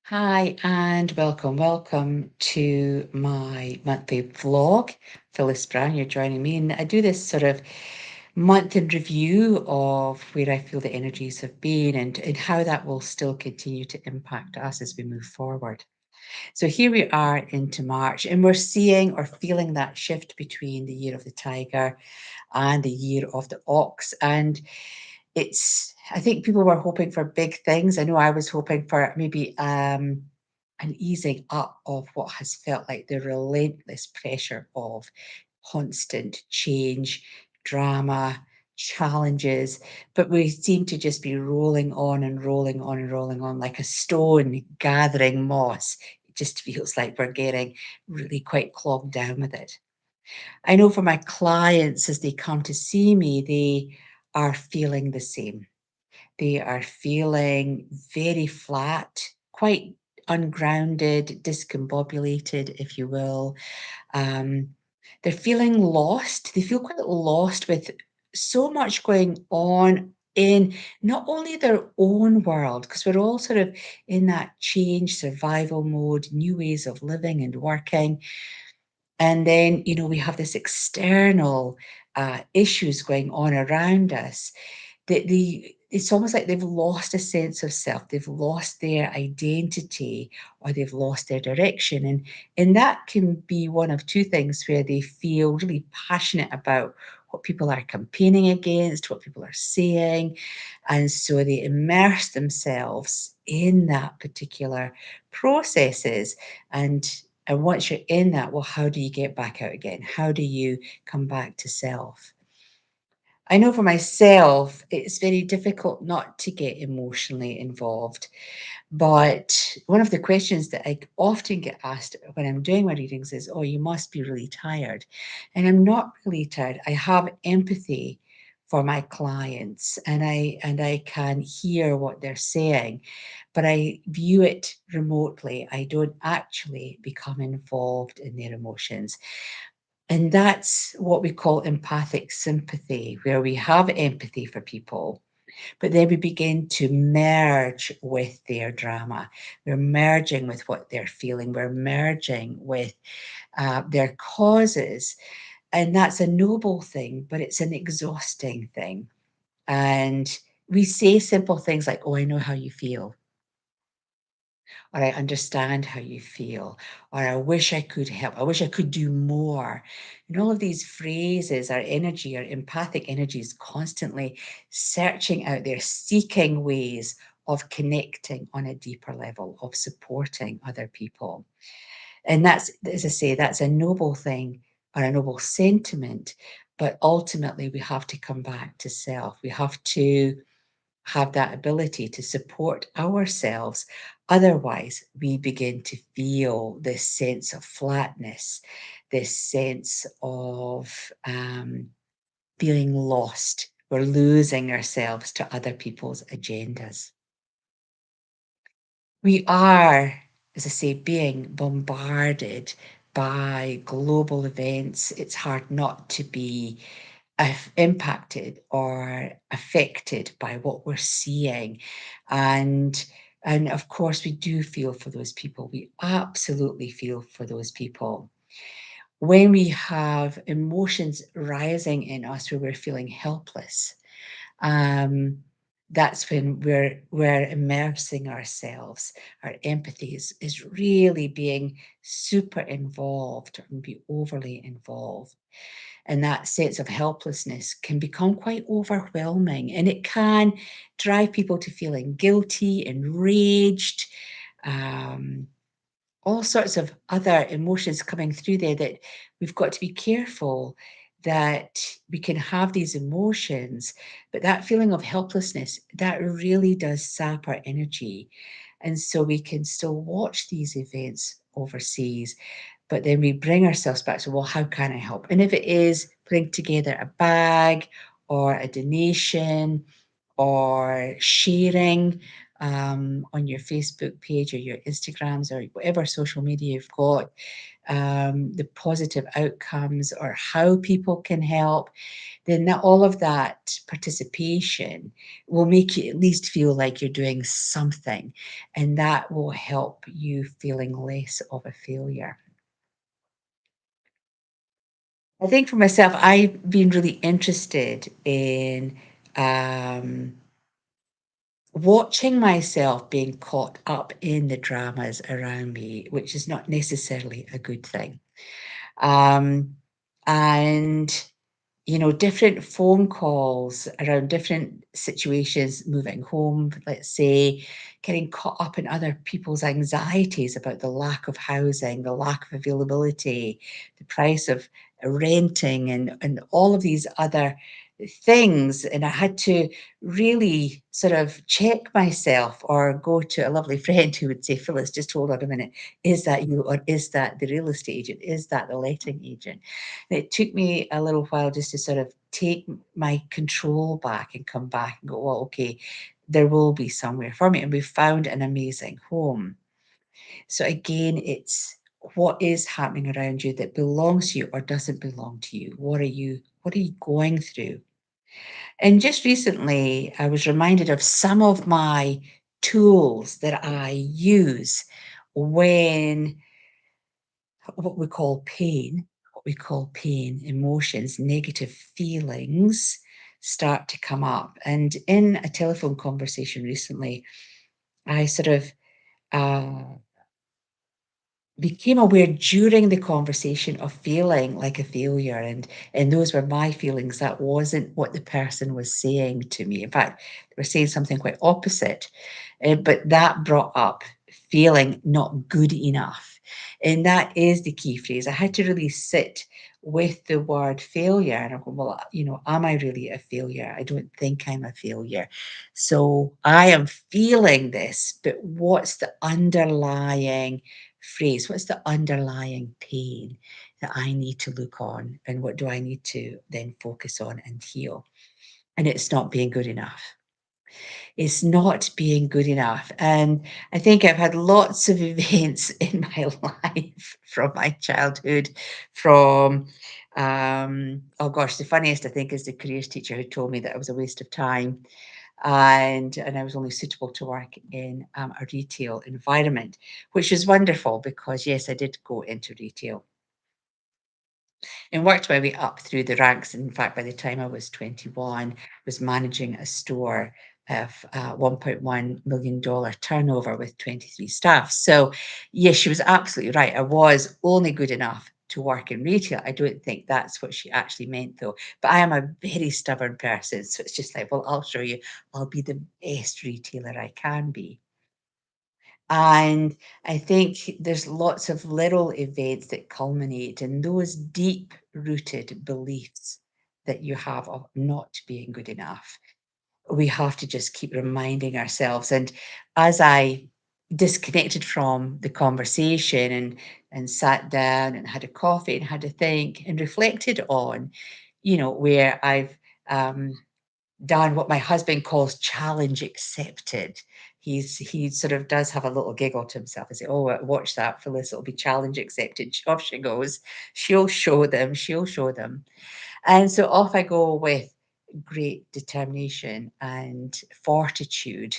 Hi and welcome. Welcome to my monthly vlog. Phyllis Brown, you're joining me. And I do this sort of month in review of where I feel the energies have been and how that will still continue to impact us as we move forward. So here we are into March, and we're seeing or feeling that shift between the year of the tiger and the year of the ox. And I think people were hoping for big things. I know I was hoping for maybe an easing up of what has felt like the relentless pressure of constant change, drama, challenges, but we seem to just be rolling on and rolling on and rolling on like a stone gathering moss. It just feels like we're getting really quite clogged down with it. I know for my clients, as they come to see me, they are feeling the same. They are feeling very flat, quite ungrounded, discombobulated, if you will. Um, they're feeling lost. They feel quite lost with so much going on in not only their own world, because we're all sort of in that change, survival mode, new ways of living and working. And then, we have this external issues going on around us. It's almost like they've lost a sense of self. They've lost their identity or they've lost their direction. And that can be one of two things where they feel really passionate about what people are campaigning against, what people are saying. And so they immerse themselves in that particular processes. And once you're in that, well, how do you get back out again? How do you come back to self? I know for myself, it's very difficult not to get emotionally involved. But one of the questions that I often get asked when I'm doing my readings is, oh, you must be really tired. And I'm not really tired. I have empathy for my clients and I can hear what they're saying, but I view it remotely. I don't actually become involved in their emotions. And that's what we call empathic sympathy, where we have empathy for people, but then we begin to merge with their drama. We're merging with what they're feeling. We're merging with their causes. And that's a noble thing, but it's an exhausting thing. And we say simple things like, oh, I know how you feel, or I understand how you feel, or I wish I could help, I wish I could do more. And all of these phrases, our energy, our empathic energy is constantly searching out there, seeking ways of connecting on a deeper level, of supporting other people. And that's, as I say, that's a noble thing or a noble sentiment. But ultimately, we have to come back to self. We have to have that ability to support ourselves. Otherwise, we begin to feel this sense of flatness, this sense of feeling lost. We're losing ourselves to other people's agendas. We are, as I say, being bombarded by global events. It's hard not to be impacted or affected by what we're seeing. And and of course we do feel for those people. We absolutely feel for those people. When we have emotions rising in us where we're feeling helpless, um, that's when we're immersing ourselves. Our empathy is really being super involved and be overly involved. And that sense of helplessness can become quite overwhelming, and it can drive people to feeling guilty, enraged, um, all sorts of other emotions coming through there that we've got to be careful that we can have these emotions, but that feeling of helplessness, that really does sap our energy. And so we can still watch these events overseas, but then we bring ourselves back to, well, how can I help? And if it is putting together a bag or a donation or sharing, on your Facebook page or your Instagrams or whatever social media you've got, the positive outcomes or how people can help, then all of that participation will make you at least feel like you're doing something, and that will help you feeling less of a failure. I think for myself, I've been really interested in um, watching myself being caught up in the dramas around me, which is not necessarily a good thing. Um, and different phone calls around different situations, moving home, let's say, getting caught up in other people's anxieties about the lack of housing, the lack of availability, the price of renting, and all of these other things. And I had to really sort of check myself or go to a lovely friend who would say, Phyllis, just hold on a minute. Is that you, or is that the real estate agent? Is that the letting agent? And it took me a little while just to sort of take my control back and come back and go, well, okay, there will be somewhere for me. And we found an amazing home. So again, it's what is happening around you that belongs to you or doesn't belong to you. What are you going through? And just recently, I was reminded of some of my tools that I use when what we call emotions, negative feelings start to come up. And in a telephone conversation recently, I sort of uh, became aware during the conversation of feeling like a failure, and those were my feelings. That wasn't what the person was saying to me. In fact, they were saying something quite opposite. But that brought up feeling not good enough, and that is the key phrase. I had to really sit with the word failure, and I go, well, am I really a failure? I don't think I'm a failure. So I am feeling this, but what's the underlying phrase? What's the underlying pain that I need to look on? And what do I need to then focus on and heal? And it's not being good enough. It's not being good enough. And I think I've had lots of events in my life from my childhood, from oh gosh, the funniest I think is the careers teacher who told me that I was a waste of time and I was only suitable to work in a retail environment, which is wonderful because yes, I did go into retail and worked my way up through the ranks. In fact, by the time I was 21, was managing a store of $1.1 million turnover with 23 staff. So yes, she was absolutely right. I was only good enough to work in retail. I don't think that's what she actually meant though. But I am a very stubborn person. So it's just like, well, I'll show you. I'll be the best retailer I can be. And I think there's lots of little events that culminate in those deep rooted beliefs that you have of not being good enough. We have to just keep reminding ourselves. And as I disconnected from the conversation and sat down and had a coffee and had to think and reflected on, where I've um, done what my husband calls challenge accepted. He sort of does have a little giggle to himself and say, "Oh, watch that, Phyllis. It'll be challenge accepted." Off she goes. She'll show them. She'll show them. And so off I go with great determination and fortitude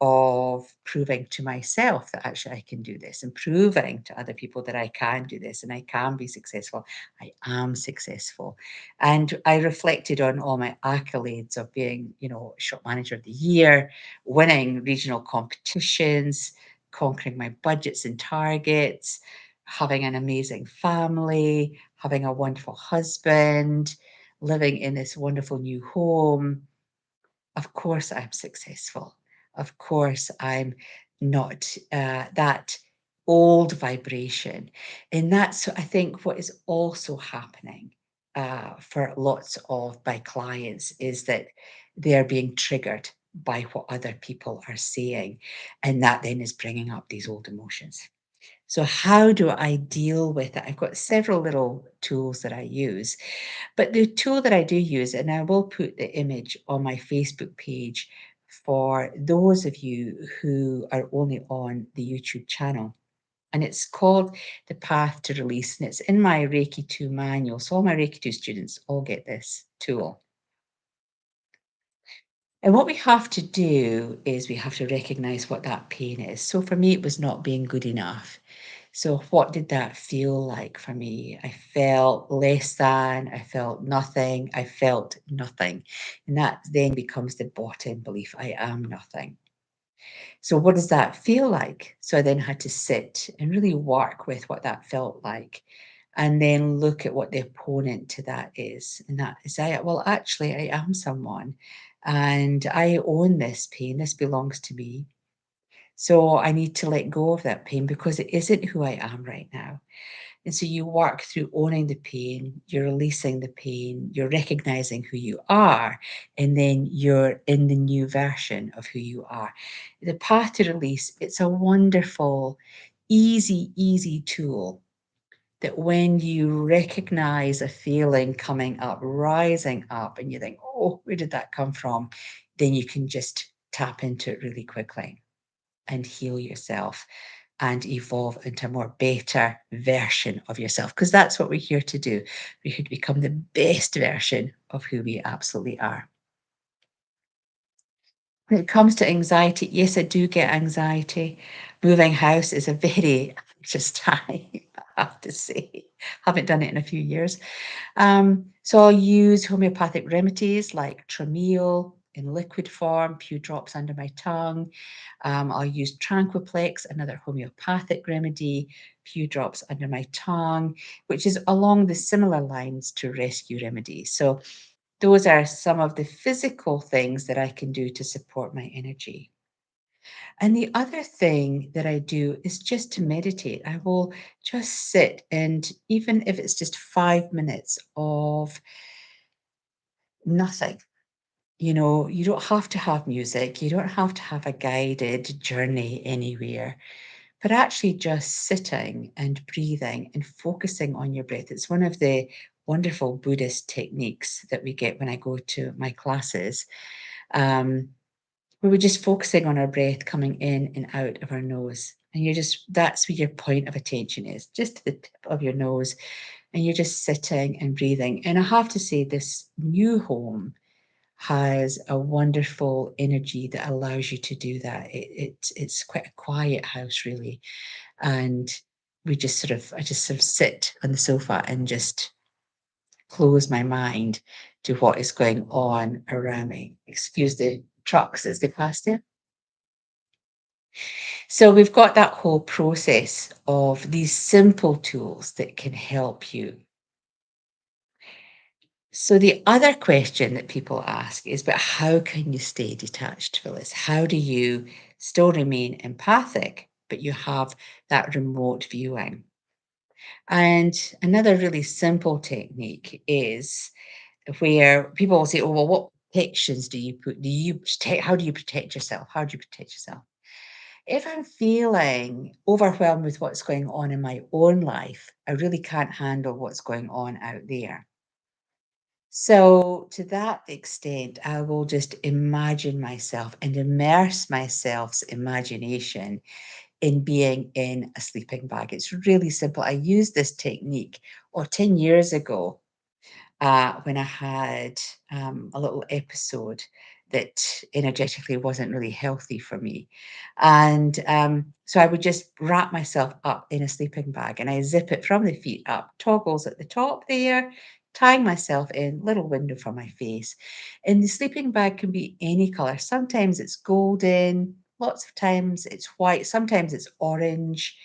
of proving to myself that actually I can do this and proving to other people that I can do this and I can be successful. I am successful. And I reflected on all my accolades of being, shop manager of the year, winning regional competitions, conquering my budgets and targets, having an amazing family, having a wonderful husband, living in this wonderful new home. Of course, I'm successful. Of course, I'm not that old vibration. And that's, I think, what is also happening for lots of my clients is that they're being triggered by what other people are saying. And that then is bringing up these old emotions. So, how do I deal with it? I've got several little tools that I use, but the tool that I do use, and I will put the image on my Facebook page for those of you who are only on the YouTube channel. And it's called The Path to Release, and it's in my Reiki 2 manual. So all my Reiki 2 students all get this tool. And what we have to do is we have to recognize what that pain is. So for me, it was not being good enough. So what did that feel like for me? I felt less than, I felt nothing, I felt nothing. And that then becomes the bottom belief, I am nothing. So what does that feel like? So I then had to sit and really work with what that felt like. And then look at what the opponent to that is. And that is, well, actually, I am someone and I own this pain. This belongs to me. So I need to let go of that pain because it isn't who I am right now. And so you work through owning the pain, you're releasing the pain, you're recognizing who you are, and then you're in the new version of who you are. The path to release, it's a wonderful, easy tool that when you recognize a feeling coming up, rising up, and you think, oh, where did that come from? Then you can just tap into it really quickly and heal yourself and evolve into a more better version of yourself. Because that's what we're here to do. We're here to become the best version of who we absolutely are. When it comes to anxiety, yes, I do get anxiety. Moving house is a very anxious time, I have to say. Haven't done it in a few years. So I'll use homeopathic remedies like Trameal in liquid form, few drops under my tongue. I'll use Tranquiplex, another homeopathic remedy, few drops under my tongue, which is along the similar lines to rescue remedies. So those are some of the physical things that I can do to support my energy. And the other thing that I do is just to meditate. I will just sit, and even if it's just 5 minutes of nothing, you don't have to have music, you don't have to have a guided journey anywhere, but actually just sitting and breathing and focusing on your breath. It's one of the wonderful Buddhist techniques that we get when I go to my classes. Um, where we're just focusing on our breath coming in and out of our nose. And that's where your point of attention is, just to the tip of your nose. And you're just sitting and breathing. And I have to say, this new home has a wonderful energy that allows you to do that. It's quite a quiet house, really. And I just sort of sit on the sofa and just close my mind to what is going on around me. Excuse the trucks as they pass there. So we've got that whole process of these simple tools that can help you. So the other question that people ask is, but how can you stay detached, Phyllis? How do you still remain empathic, but you have that remote viewing? And another really simple technique is where people will say, oh, well, what protections do you put? How do you protect yourself? How do you protect yourself? If I'm feeling overwhelmed with what's going on in my own life, I really can't handle what's going on out there. So, to that extent, I will just imagine myself and immerse myself's imagination in being in a sleeping bag. It's really simple. I used this technique, 10 years ago, when I had a little episode that energetically wasn't really healthy for me. And so I would just wrap myself up in a sleeping bag and I zip it from the feet up, toggles at the top there, tying myself in, little window for my face. And the sleeping bag can be any color. Sometimes it's golden, lots of times it's white, sometimes it's orange.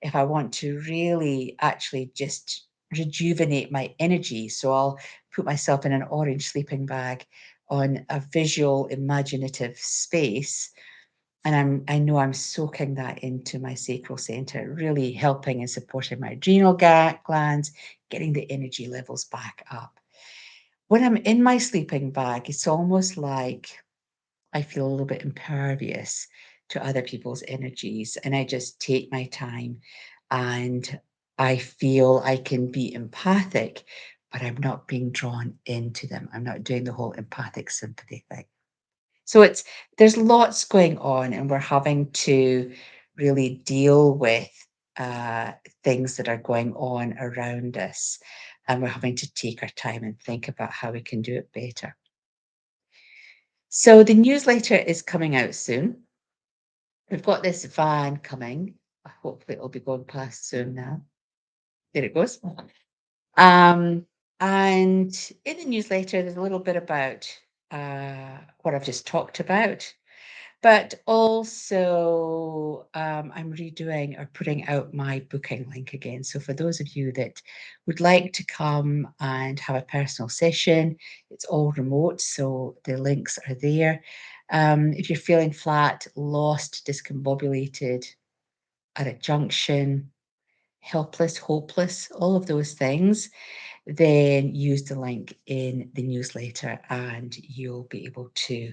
If I want to really actually just rejuvenate my energy. So I'll put myself in an orange sleeping bag on a visual, imaginative space. And I know I'm soaking that into my sacral center, really helping and supporting my adrenal glands, getting the energy levels back up. When I'm in my sleeping bag, it's almost like I feel a little bit impervious to other people's energies. And I just take my time and I feel I can be empathic, but I'm not being drawn into them. I'm not doing the whole empathic sympathy thing. So there's lots going on, and we're having to really deal with uh, things that are going on around us, and we're having to take our time and think about how we can do it better. So the newsletter is coming out soon. We've got this van coming. Hopefully, it'll be going past soon now. There it goes. Um, and in the newsletter, there's a little bit about what I've just talked about. But also, I'm redoing or putting out my booking link again. So for those of you that would like to come and have a personal session, it's all remote, so the links are there. If you're feeling flat, lost, discombobulated, at a junction, helpless, hopeless, all of those things, then use the link in the newsletter and you'll be able to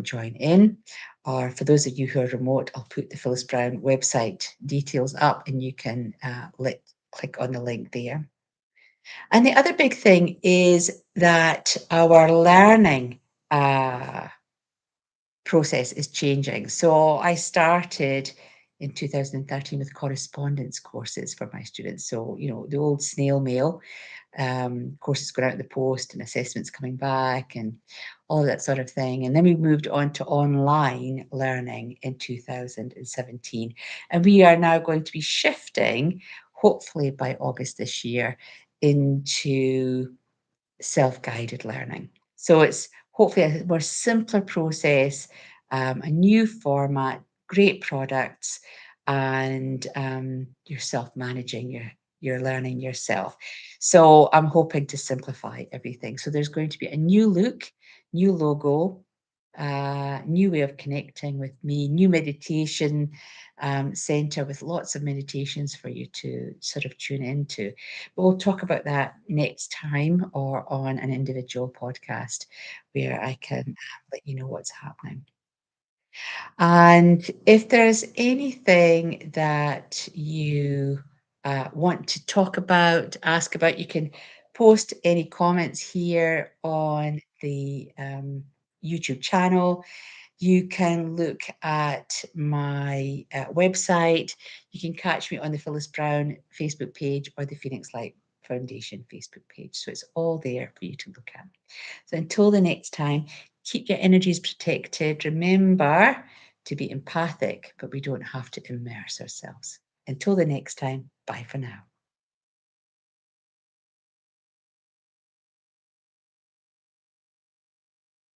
join in. Or for those of you who are remote, I'll put the Phyllis Brown website details up and you can click on the link there. And the other big thing is that our learning process is changing. So I started in 2013 with correspondence courses for my students. So, the old snail mail, courses going out in the post and assessments coming back and all that sort of thing. And then we moved on to online learning in 2017. And we are now going to be shifting, hopefully by August this year, into self-guided learning. So it's hopefully a more simpler process, a new format, great products, and you're self-managing your learning yourself. So I'm hoping to simplify everything. So there's going to be a new look, new logo, new way of connecting with me, new meditation center with lots of meditations for you to sort of tune into. But we'll talk about that next time or on an individual podcast where I can let you know what's happening. And if there's anything that you want to talk about, ask about, you can post any comments here on the YouTube channel. You can look at my website. You can catch me on the Phyllis Brown Facebook page or the Phoenix Light Foundation Facebook page. So it's all there for you to look at. So until the next time, keep your energies protected. Remember to be empathic, but we don't have to immerse ourselves. Until the next time, bye for now.